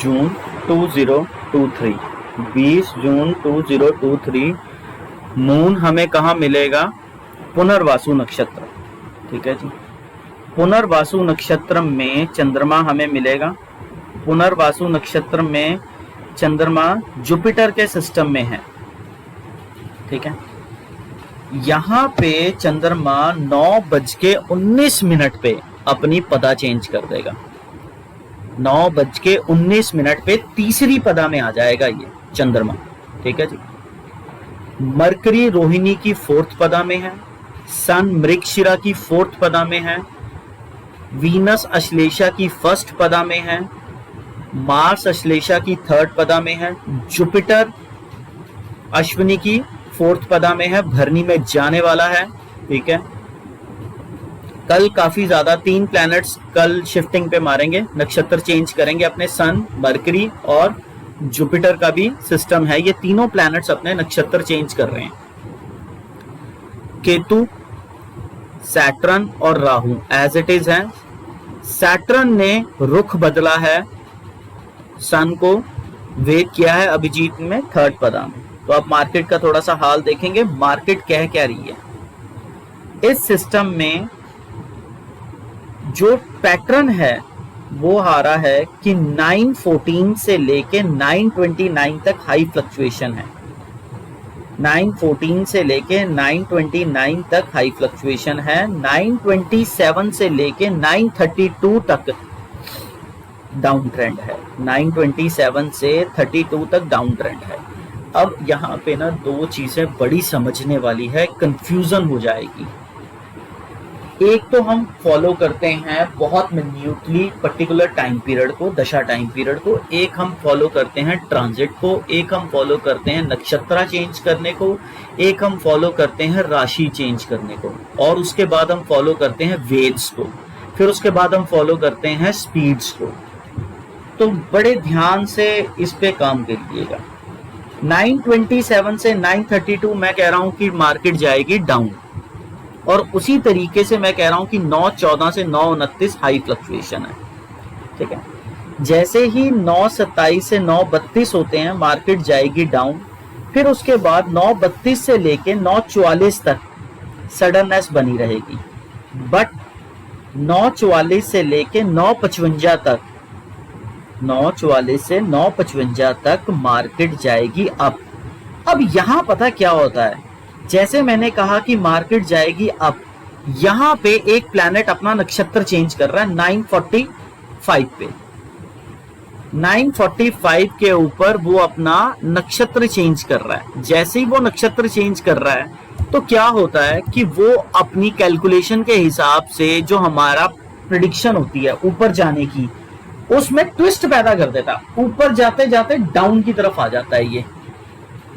जून 2023, 20 जून 2023 moon हमें कहाँ मिलेगा? पुनर्वासु नक्षत्र। ठीक है जी, पुनर्वासु नक्षत्र में चंद्रमा हमें मिलेगा। पुनर्वासु नक्षत्र में चंद्रमा जुपिटर के सिस्टम में है। ठीक है, यहाँ पे चंद्रमा 9:19 पे अपनी पदा चेंज कर देगा। 9:19 पे तीसरी पदा में आ जाएगा ये चंद्रमा। ठीक है जी, मरकरी रोहिणी की 4th पदा में है, सन मृगशिरा की 4th पदा में है, वीनस अश्लेषा की 1st पदा में है, मार्स अश्लेषा की 3rd पदा में है, जुपिटर अश्विनी की 4th पदा में है, भरनी में जाने वाला है। ठीक है, कल काफी ज्यादा 3 प्लैनेट्स कल शिफ्टिंग पे मारेंगे, नक्षत्र चेंज करेंगे अपने, सन, मरकरी और जुपिटर का भी सिस्टम है। ये तीनों प्लैनेट्स अपने नक्षत्र चेंज कर रहे हैं। केतु, सैटर्न और राहु एज इट इज है। सैटर्न ने रुख बदला है, सन को वेट किया है अभिजीत में 3rd पदा में। तो अब मार्केट का थोड़ा सा हाल देखेंगे, मार्केट कह क्या रही है। इस सिस्टम में जो पैटर्न है वो आ रहा है कि 914 से लेके 929 तक हाई फ्लक्चुएशन है। 914 से लेके 929 तक हाई फ्लक्चुएशन है। 927 से लेके 932 तक डाउन ट्रेंड है। 927 से 32 तक डाउन ट्रेंड है। अब यहाँ पे ना 2 चीजें बड़ी समझने वाली है, कंफ्यूजन हो जाएगी। एक तो हम फॉलो करते हैं बहुत मिन्यूटली पर्टिकुलर टाइम पीरियड को, दशा टाइम पीरियड को, एक हम फॉलो करते हैं ट्रांजिट को, एक हम फॉलो करते हैं नक्षत्र चेंज करने को, एक हम फॉलो करते हैं राशि चेंज करने को, और उसके बाद हम फॉलो करते हैं वेव्स को, फिर उसके बाद हम फॉलो करते हैं स्पीड्स को। तो बड़े ध्यान से इस पे काम करिएगा। 927 से 932 मैं कह रहा हूं कि मार्केट जाएगी डाउन, और उसी तरीके से मैं कह रहा हूं कि 914 से 929 हाई फ्लक्चुएशन है। ठीक है, जैसे ही 927 से 932 होते हैं मार्केट जाएगी डाउन, फिर उसके बाद 932 से लेके 944 तक सडननेस बनी रहेगी, बट 944 से लेके 955 तक, 944 से 955 तक मार्केट जाएगी अप। अब यहां पता क्या होता है, जैसे मैंने कहा कि मार्केट जाएगी अप, यहां पे एक प्लैनेट अपना नक्षत्र चेंज कर रहा है 945 पे। 945 के ऊपर वो अपना नक्षत्र चेंज कर रहा है। जैसे ही वो नक्षत्र चेंज कर रहा है तो क्या होता है कि वो अपनी कैलकुलेशन के हिसाब से जो हमारा प्रेडिक्शन होती है ऊपर जाने की, उसमें ट्विस्ट पैदा कर देता, ऊपर जाते जाते डाउन की तरफ आ जाता है।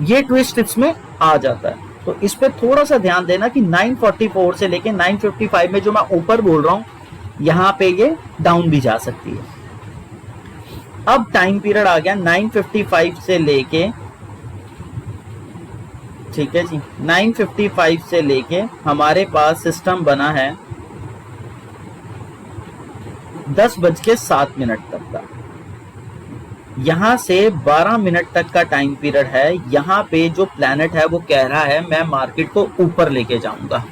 ये ट्विस्ट इसमें आ जाता है। तो इस पे थोड़ा सा ध्यान देना कि 944 से लेके 955 में जो मैं ऊपर बोल रहा हूं, यहां पे ये डाउन भी जा सकती है। अब टाइम पीरियड आ गया 955 से लेके, ठीक है जी, 955 से लेके हमारे पास सिस्टम बना है 10:07 तक का। यहां से 12 मिनट तक का टाइम पीरियड है। यहां पे जो प्लैनेट है वो कह रहा है मैं मार्केट को ऊपर लेके जाऊंगा।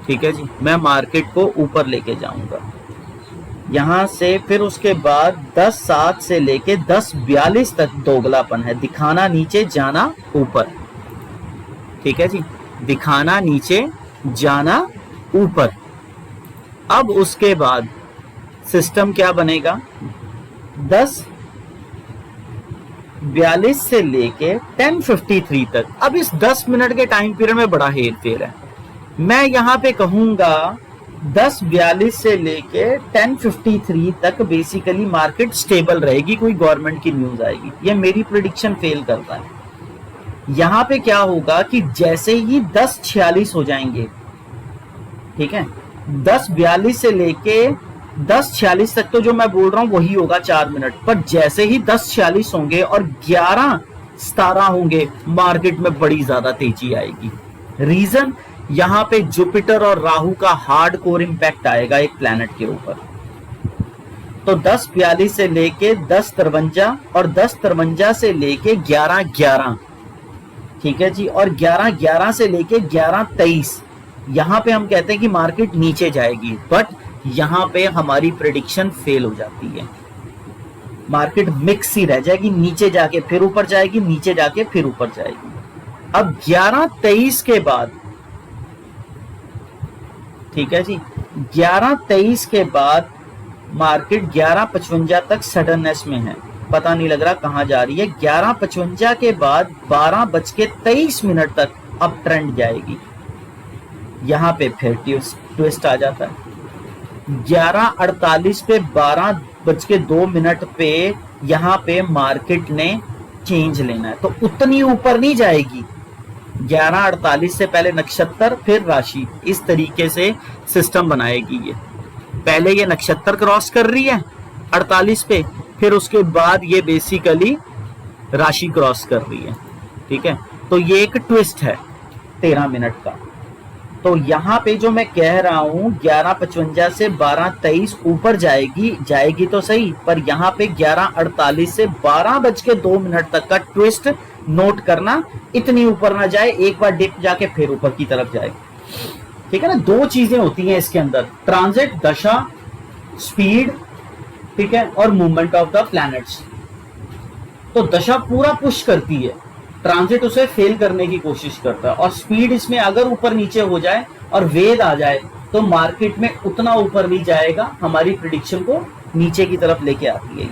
ठीक है जी, मैं मार्केट को ऊपर लेके जाऊंगा। यहां से फिर उसके बाद 10:07 से लेके 10:42 तक दोगलापन है, दिखाना नीचे जाना ऊपर। ठीक है जी, दिखाना नीचे जाना ऊपर। अब उसके बाद सिस्टम क्या बनेगा, 10:42 से लेके 10:53 तक। अब इस 10 मिनट के टाइम पीरियड में बड़ा हेर फेर है। मैं यहां पे कहूंगा 10:42 से लेके 10:53 तक बेसिकली मार्केट स्टेबल रहेगी, कोई गवर्नमेंट की न्यूज आएगी। ये मेरी प्रेडिक्शन फेल करता है। यहां पे क्या होगा कि जैसे ही 10:46 हो जाएंगे, ठीक है, 10:42 से लेके 10:46 तक तो जो मैं बोल रहा हूं वही होगा 4 मिनट पर। जैसे ही 10:46 होंगे और 11:17 होंगे, मार्केट में बड़ी ज्यादा तेजी आएगी। रीजन, यहां पे जुपिटर और राहु का हार्ड कोर इंपैक्ट आएगा एक प्लैनेट के ऊपर। तो 10:42 से लेके 10:53 और 10:53 से लेके 11:11, ठीक है जी, और 11:11 से लेके 11:23 यहां पे हम कहते हैं कि मार्केट नीचे जाएगी, बट यहां पे हमारी प्रेडिक्शन फेल हो जाती है। मार्केट मिक्स ही रह जाएगी, नीचे जाके फिर ऊपर जाएगी, नीचे जाके फिर ऊपर जाएगी। अब 11:23 के बाद, ठीक है जी, 11:23 के बाद मार्केट 11:55 तक सडननेस में है, पता नहीं लग रहा कहां जा रही है। 11:55 के बाद 12:23 तक अब ट्रेंड जाएगी, यहां पे फिर ट्विस्ट आ जाता है। 11:48 पे 12:02 पे यहां पे मार्केट ने चेंज लेना है, तो उतनी ऊपर नहीं जाएगी। 11:48 से पहले नक्षत्र फिर राशि, इस तरीके से सिस्टम बनाएगी ये। पहले ये नक्षत्र क्रॉस कर रही है 48 पे, फिर उसके बाद ये बेसिकली राशि क्रॉस कर रही है, ठीक है। तो ये एक ट्विस्ट है 13 मिनट का। तो यहां पे जो मैं कह रहा हूं 11:55 से 12:23 ऊपर जाएगी तो सही, पर यहां पे 11:48 से 12:02 तक का ट्विस्ट नोट करना, इतनी ऊपर ना जाए, एक बार डिप जाके फिर ऊपर की तरफ जाए, ठीक है ना। दो चीजें होती हैं इसके अंदर, ट्रांजिट, दशा, स्पीड, ठीक है, और मूवमेंट ऑफ द प्लैनेट्स। तो दशा पूरा पुश करती है, ट्रांजिट उसे फेल करने की कोशिश करता है, और स्पीड इसमें अगर ऊपर नीचे हो जाए और वेद आ जाए तो मार्केट में उतना ऊपर नहीं जाएगा, हमारी प्रिडिक्शन को नीचे की तरफ लेके आती है ये।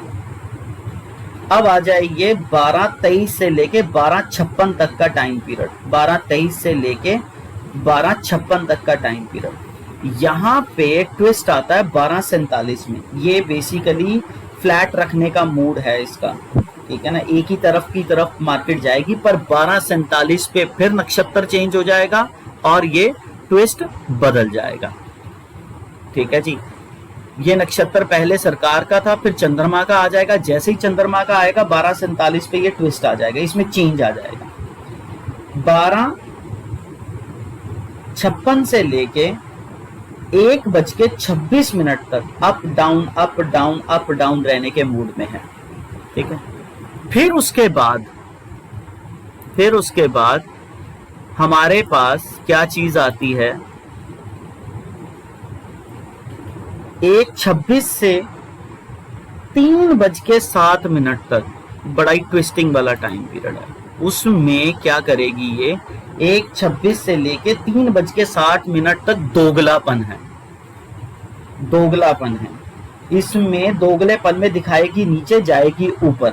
अब आ जाइए 12:23 से लेके 12:56 तक का टाइम पीरियड, 12:23 से लेके 12:56 तक का टाइम पीरियड। यहां पे ट्विस्ट आता है 12:47 में। ये बेसिकली फ्लैट रखने का मूड है इसका, ठीक है ना, एक ही तरफ की तरफ मार्केट जाएगी, पर 12:47 पे फिर नक्षत्र चेंज हो जाएगा और ये ट्विस्ट बदल जाएगा, ठीक है जी। ये नक्षत्र पहले सरकार का था, फिर चंद्रमा का आ जाएगा, जैसे ही चंद्रमा का आएगा 12:47 पे ये ट्विस्ट आ जाएगा, इसमें चेंज आ जाएगा। 12:56 से लेके 1:26 तक up down up down up down रहने के मूड में है, ठीक है। फिर उसके बाद हमारे पास क्या चीज आती है, 1:26 से 3:07 तक बड़ा ही ट्विस्टिंग वाला टाइम पीरियड है। उसमें क्या करेगी ये, 1:26 से लेके 3:60 तक दोगलापन है। इसमें दोगलेपन में दिखाएगी नीचे, जाएगी ऊपर,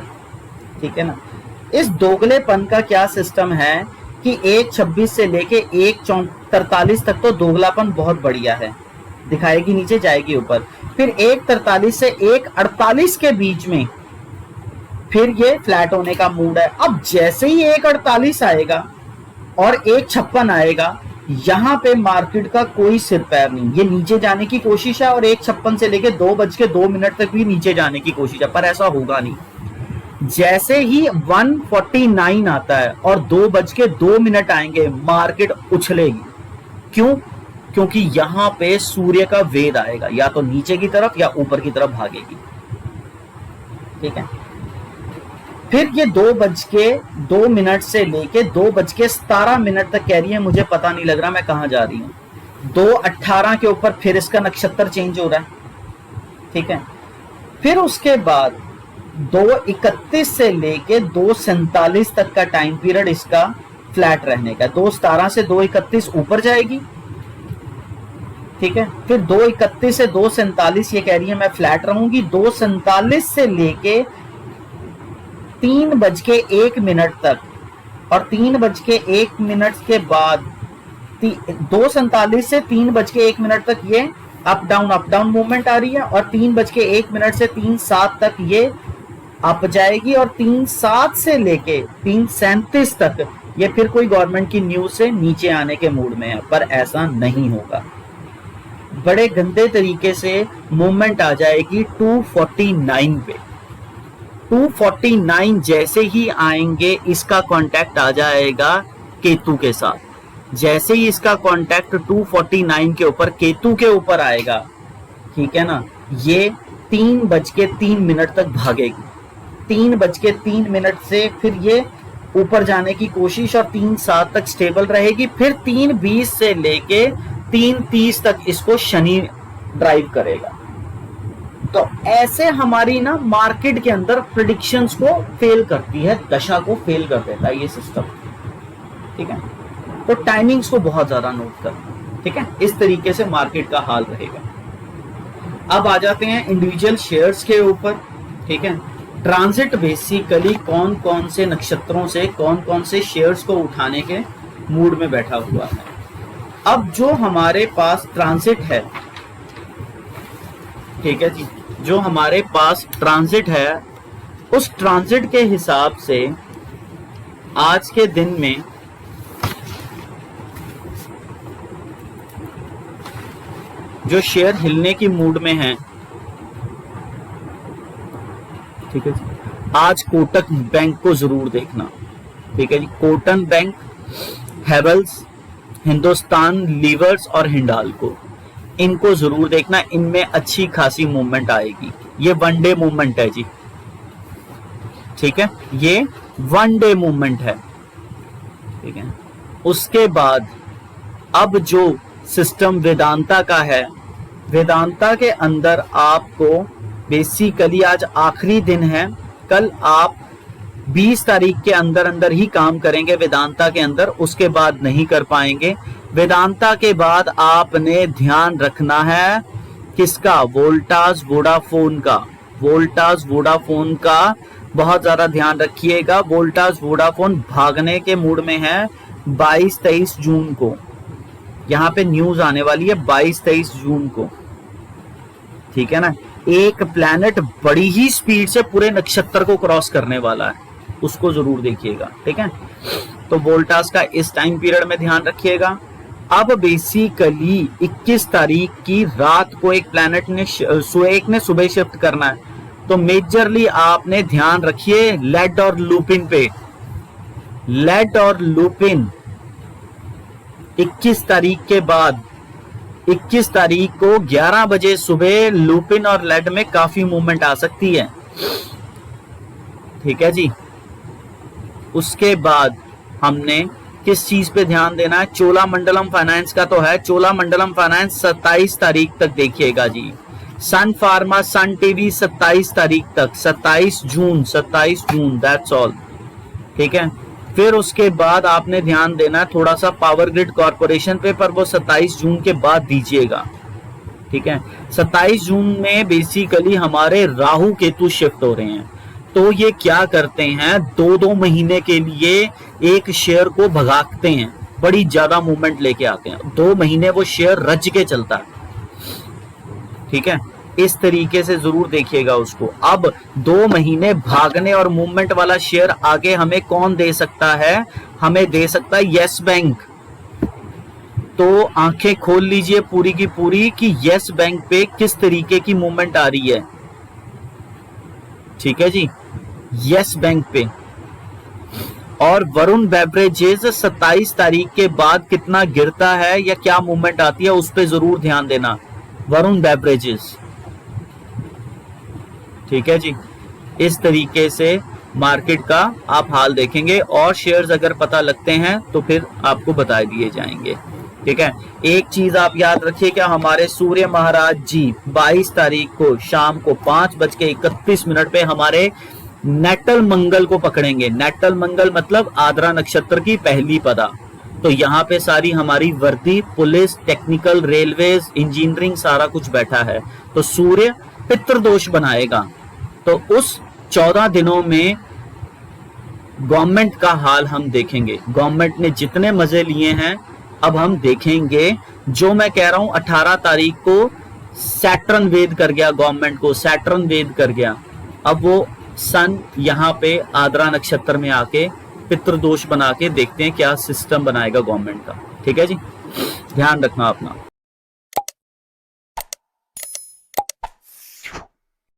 ठीक है ना। इस दोगलेपन का क्या सिस्टम है कि 1:26 से लेके 1:43 तक तो दोगलापन बहुत बढ़िया है, दिखाएगी नीचे, जाएगी ऊपर। फिर 1:43 से 1:48 के बीच में फिर ये फ्लैट होने का मूड है। अब जैसे ही 1:48 आएगा और 1:56 आएगा, यहां पे मार्केट का कोई सिर पैर नहीं, ये नीचे जाने की कोशिश है, और 1:56 से लेके 2:02 तक भी नीचे जाने की कोशिश है, पर ऐसा होगा नहीं। जैसे ही 1:49 आता है और 2:02 आएंगे, मार्केट उछलेगी। क्यों? क्योंकि यहां पे सूर्य का वेद आएगा, या तो नीचे की तरफ या ऊपर की तरफ भागेगी, ठीक है। फिर ये 2:02 से लेके 2:17 तक कह रही है, मुझे पता नहीं लग रहा मैं कहां जा रही हूं। 2:18 के ऊपर फिर इसका नक्षत्र चेंज हो रहा है, ठीक है। फिर उसके बाद 2:31 से लेके 2:47 तक का टाइम पीरियड इसका फ्लैट रहने का। 2:17 से 2:31 ऊपर जाएगी, ठीक है। फिर 2:31 से 2:47 ये कह रही है मैं फ्लैट रहूंगी। 2:47 से लेके 3:01 तक, और 3:01 के बाद 2:47 से 3:01 तक ये अप डाउन मूवमेंट आ रही है, और 3:01 से 3:07 तक ये अप जाएगी, और 3:07 से लेके 3:37 तक ये फिर कोई गवर्नमेंट की न्यूज से नीचे आने के मूड में है, पर ऐसा नहीं होगा। बड़े गंदे तरीके से मूवमेंट आ जाएगी 249 पे। 249 जैसे ही आएंगे, इसका कांटेक्ट आ जाएगा केतु के साथ। जैसे ही इसका कांटेक्ट 249 के ऊपर केतु के ऊपर आएगा, ठीक है ना, ये 3:03 तक भागेगी। 3:03 से फिर ये ऊपर जाने की कोशिश और 3:07 तक स्टेबल रहेगी। फिर 3:20 से लेके 3:30 तक इसको शनि ड्राइव करेगा। तो ऐसे हमारी ना मार्केट के अंदर प्रेडिक्शंस को फेल करती है, दशा को फेल कर देता है ये सिस्टम। ठीक है, तो टाइमिंग्स को बहुत ज्यादा नोट करना। ठीक है, इस तरीके से मार्केट का हाल रहेगा। अब आ जाते हैं इंडिविजुअल शेयर्स के ऊपर। ठीक है, ट्रांजिट बेसिकली कौन कौन से नक्षत्रों से कौन कौन से शेयर्स को उठाने के मूड में बैठा हुआ है। अब जो हमारे पास ट्रांजिट है, ठीक है जी, जो हमारे पास ट्रांजिट है, उस ट्रांजिट के हिसाब से आज के दिन में जो शेयर हिलने की मूड में है, ठीक है जी, आज कोटक बैंक को जरूर देखना। ठीक है जी, कोटक बैंक, हेवल्स, हिंदुस्तान लीवर्स और हिंडाल्को, इनको जरूर देखना। इनमें अच्छी खासी मूवमेंट आएगी। ये वन डे मूवमेंट है जी। ठीक है, ये वन डे मूवमेंट है। ठीक है, उसके बाद अब जो सिस्टम वेदांता का है, वेदांता के अंदर आपको बेसिकली आज आखिरी दिन है, कल आप 20 तारीख के अंदर अंदर ही काम करेंगे वेदांता के अंदर, उसके बाद नहीं कर पाएंगे। वेदांता के बाद आपने ध्यान रखना है किसका? वोल्टास वोडाफोन का। वोल्टास वोडाफोन का बहुत ज्यादा ध्यान रखिएगा। वोल्टास वोडाफोन भागने के मूड में है 22-23 जून को। यहाँ पे न्यूज आने वाली है 22-23 जून को। ठीक है ना, एक प्लैनेट बड़ी ही स्पीड से पूरे नक्षत्र को क्रॉस करने वाला है, उसको जरूर देखिएगा। ठीक है, तो वोल्टास का इस टाइम पीरियड में ध्यान रखिएगा। अब बेसिकली 21 तारीख की रात को एक प्लैनेट ने सुबह शिफ्ट करना है, तो मेजरली आपने ध्यान रखिए लेड और लुपिन पे। लेड और लुपिन 21 तारीख के बाद 21 तारीख को 11 बजे सुबह लुपिन और लेड में काफी मूवमेंट आ सकती है। ठीक है जी, उसके बाद हमने किस चीज पे ध्यान देना है? चोलामंडलम फाइनेंस का तो है। चोलामंडलम फाइनेंस 27 तारीख तक देखिएगा जी। सन फार्मा, सन टीवी 27 तारीख तक, 27 जून, दैट्स ऑल। ठीक है, फिर उसके बाद आपने ध्यान देना है थोड़ा सा पावर ग्रिड कॉर्पोरेशन पे, पर वो 27 जून के बाद दीजिएगा। ठीक है, 27 जून में बेसिकली हमारे राहु केतु शिफ्ट हो रहे हैं, तो ये क्या करते हैं, 2-2 महीने के लिए एक शेयर को भगाते हैं, बड़ी ज्यादा मूवमेंट लेके आते हैं। 2 महीने वो शेयर रज के चलता है। ठीक है, इस तरीके से जरूर देखिएगा उसको। अब 2 महीने भागने और मूवमेंट वाला शेयर आगे हमें कौन दे सकता है? हमें दे सकता है यस बैंक। तो आंखें खोल लीजिए पूरी की पूरी कि यस बैंक पे किस तरीके की मूवमेंट आ रही है। ठीक है जी, यस बैंक पे। और वरुण बेवरेजेस 27 तारीख के बाद कितना गिरता है या क्या मूवमेंट आती है, उस पर जरूर ध्यान देना। वरुण बेवरेजेस। ठीक है जी, इस तरीके से मार्केट का आप हाल देखेंगे और शेयर्स अगर पता लगते हैं तो फिर आपको बता दिए जाएंगे। ठीक है, एक चीज आप याद रखिए, क्या हमारे सूर्य महाराज जी 22 तारीख को शाम को 5:31 पे हमारे नेटल मंगल को पकड़ेंगे। नेटल मंगल मतलब आद्रा नक्षत्र की पहली पदा। तो यहाँ पे सारी हमारी वर्दी, पुलिस, टेक्निकल, रेलवेज, इंजीनियरिंग सारा कुछ बैठा है। तो सूर्य पितृदोष बनाएगा। तो उस 14 दिनों में गवर्नमेंट का हाल हम देखेंगे। गवर्नमेंट ने जितने मजे लिए हैं अब हम देखेंगे। जो मैं कह रहा हूं 18 तारीख को सैटर्न वेद कर गया, गवर्नमेंट को सैटर्न वेद कर गया। अब वो सन यहाँ पे आद्रा नक्षत्र में आके पितृदोष बना के देखते हैं क्या सिस्टम बनाएगा गवर्नमेंट का। ठीक है जी, ध्यान रखना अपना।